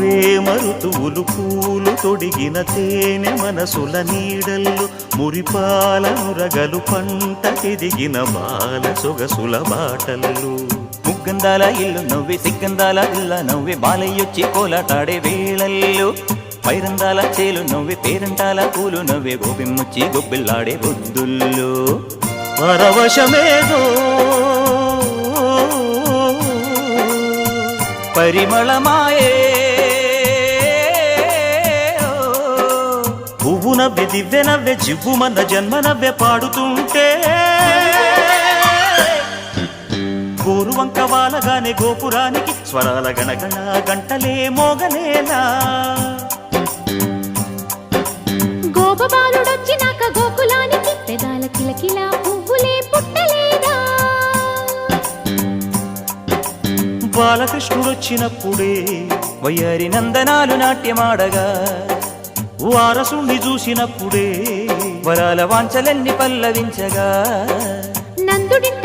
ప్రేమ ఋతువులు పూలు తొడిగిన తేనె మనసుల నీడల్లు మురిపాల నురగలు పంటకెదిగిన బాల సొగసుల బాటల్లు ముగ్గందాల ఇల్లు నవ్వి సిగ్గందాల ఇల్ల నవ్వి బాలయ్యొచ్చి కోలాటాడే వేళల్లో పైరందాల చేలు నవ్వి పేరంటాల పూలు నవ్వే గోపిమ్మొచ్చి గొబ్బిల్లాడే బొద్దుల్లో పరవశమేదో పరిమళమాయే పువ్వు నవ్వె దివ్వె నవ్వె జివ్వుమన్న జన్మ నవ్వె పాడుతుంటే గోరువంక వాలగానే గోపురానికి స్వరాల గణగణ గంటలే మోగనేలా గోపబాలుడొచ్చినాక గోకులానికి పెదాల కిలకిలా పువ్వులే పుట్టలేదా బాలకృష్ణుడొచ్చినప్పుడే వయ్యారి నందనాలు నాట్యమాడగా వారసుణ్ణి చూసినప్పుడే వరాల వాంఛలన్నీ పల్లవించగా నందుడింట